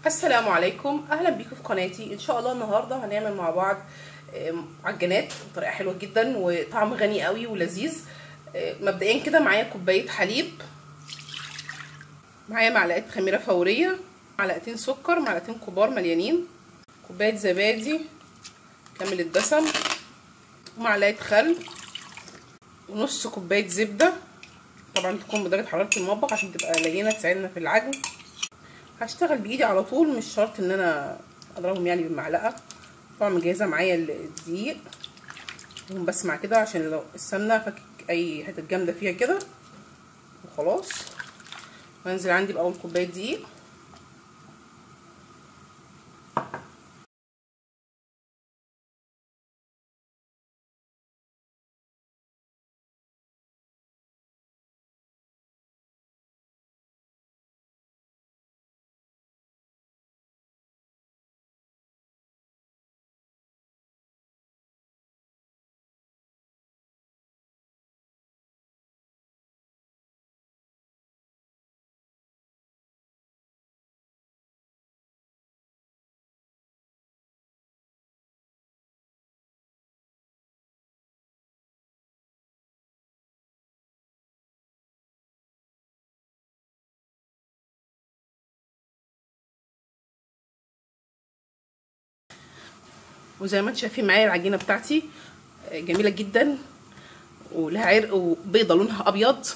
السلام عليكم، اهلا بيكم في قناتي. ان شاء الله النهارده هنعمل مع بعض عجينات بطريقه حلوه جدا وطعم غني قوي ولذيذ. مبدئيا كده معايا كوبايه حليب، معايا معلقه خميره فوريه، معلقتين سكر، معلقتين كبار مليانين، كوبايه زبادي كامل الدسم، ومعلقه خل، ونص كوبايه زبده طبعا تكون بدرجه حراره المطبخ عشان تبقى لينه تساعدنا في العجن. هشتغل بايدي على طول، مش شرط ان انا اضربهم يعني بالمعلقه. طبعا مجهزه معايا الدقيق بس مع كده عشان لو السمنه فكك اي حته جامده فيها كده وخلاص. وانزل عندي باول كوبايه دقيق، وزي ما انتم شايفين معايا العجينه بتاعتي جميله جدا ولها عرق وبيضه لونها ابيض.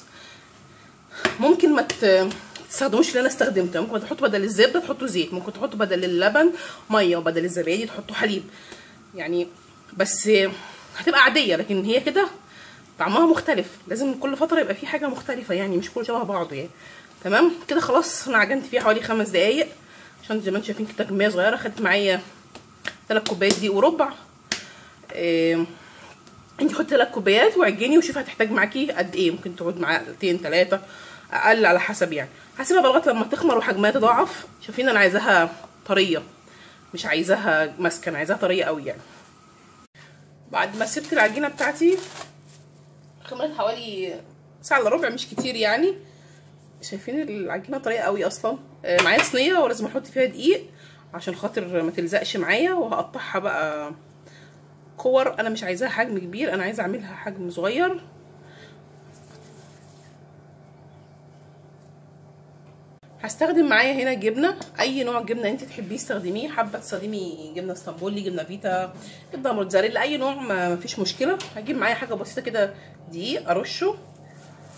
ممكن ما تستخدموش اللي انا استخدمته، ممكن تحطوا بدل الزبده تحطوا زيت، ممكن تحطوا بدل اللبن ميه، وبدل الزبادي تحطوا حليب يعني، بس هتبقى عاديه. لكن هي كده طعمها مختلف، لازم كل فتره يبقى في حاجه مختلفه يعني، مش كله شبه بعضه يعني. تمام كده خلاص. انا عجنت فيها حوالي 5 دقايق عشان زي ما انتم شايفين كده كميه صغيره. خدت معايا 3 كوبايات دقيق وربع. انت حطي 3 كوبايات وعجني وشوفي هتحتاج معاكي قد ايه، ممكن تقعد معلقتين 3 اقل على حسب يعني. هسيبها لغايه لما تخمر وحجمها يتضاعف. شايفين انا عايزاها طريه، مش عايزاها ماسكه، انا عايزاها طريه قوي يعني. بعد ما سبت العجينه بتاعتي خمرت حوالي ساعه الا ربع، مش كتير يعني. شايفين العجينه طريه قوي اصلا. معايا صينيه ولازم احط فيها دقيق عشان خاطر ما تلزقش معايا، وهقطعها بقى كور. انا مش عايزاها حجم كبير، انا عايزه اعملها حجم صغير. هستخدم معايا هنا جبنه، اي نوع جبنه انت تحبيه استخدميه. حابه تستخدمي جبنه اسطنبولي، جبنه فيتا، جبنه موتزاريلا، اي نوع ما فيش مشكله. هجيب معايا حاجه بسيطه كده، دقيق ارشه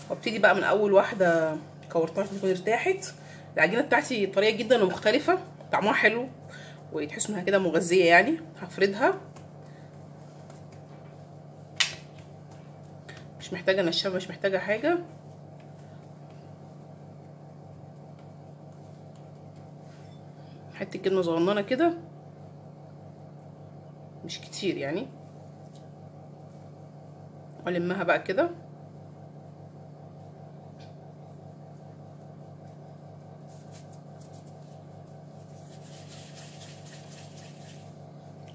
وابتدي بقى من اول واحده كورتها تكون ارتاحت. العجينه بتاعتي طريه جدا ومختلفه، طعمها حلو وتحسوا انها كده مغذيه يعني. هفردها، مش محتاجه نشابه، مش محتاجه حاجه. حته جبنه صغننه كده، مش كتير يعني، والمها بقى كده.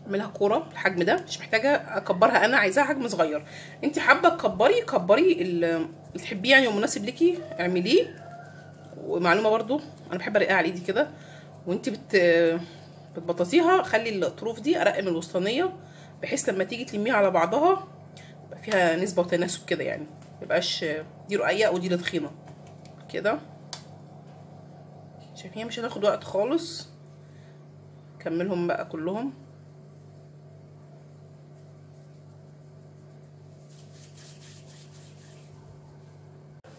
اعملها كوره الحجم ده، مش محتاجه اكبرها، انا عايزاها حجم صغير. انت حابه كبري اللي تحبيه يعني ومناسب ليكي اعمليه. ومعلومه برضو، انا بحب ارقها على ايدي كده، وانت بتبططيها خلي الطروف دي ارق من الوسطانيه، بحيث لما تيجي تلميها على بعضها يبقى فيها نسبه وتناسب كده يعني، ميبقاش دي رقيقه ودي تخينه كده. شايفين مش هتاخد وقت خالص. كملهم بقى كلهم.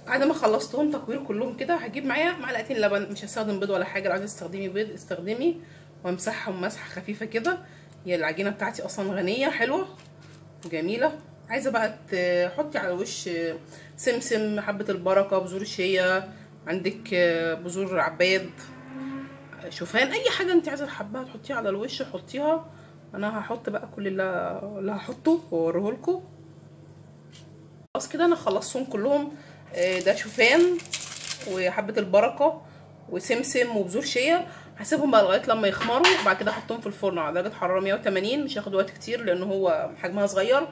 بعد ما خلصتهم تكوير كلهم كده، هجيب معايا معلقتين لبن. مش هستخدم بيض ولا حاجه، لو عايزه تستخدمي بيض استخدمي، وامسحهم مسحه خفيفه كده. هي العجينه بتاعتي اصلا غنيه حلوه وجميله. عايزه بقى تحطي على الوش سمسم، حبه البركه، بذور الشيا، عندك بذور عباد، شوفان، اي حاجه انت عايزه حباها تحطيها على الوش حطيها. انا هحط بقى كل اللي هحطه واوريه لكم. خلاص كده انا خلصتهم كلهم. ده شوفان وحبه البركه وسمسم وبذور شيا. هسيبهم بقى لغايه لما يخمروا، وبعد كده احطهم في الفرن على درجه حراره 180. مش هياخد وقت كتير لان هو حجمها صغير.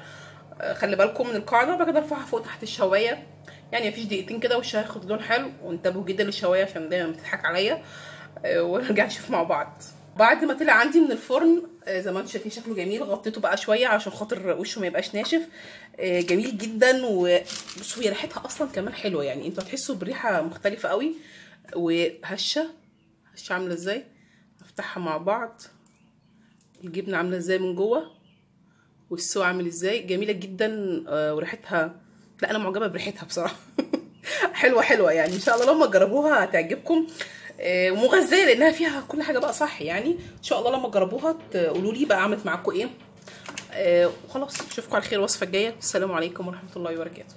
خلي بالكم من القاعده. بعد كده ارفعها فوق تحت الشوايه يعني، مفيش دقيقتين كده وشها هياخد لون حلو. وانتبهوا جدا للشوايه عشان دايما بتضحك عليا. ونرجع نشوف مع بعض. بعد ما طلع عندي من الفرن زي ما انتم شايفين شكله جميل، غطيته بقى شويه عشان خاطر وشه ما يبقاش ناشف. جميل جدا. وبصوا هي ريحتها اصلا كمان حلوه، يعني انتوا هتحسوا بريحه مختلفه قوي. وهشه عامله ازاي، هفتحها مع بعض. الجبنه عامله ازاي من جوه، والسوا عامل ازاي، جميله جدا. وريحتها، لا انا معجبه بريحتها بصراحه. حلوه يعني. ان شاء الله لما تجربوها هتعجبكم. ومغذيه لانها فيها كل حاجه بقى صح يعني. ان شاء الله لما تجربوها تقولوا لي بقى عملت معاكم ايه. وخلاص اشوفكم على خير الوصفه الجايه. السلام عليكم ورحمه الله وبركاته.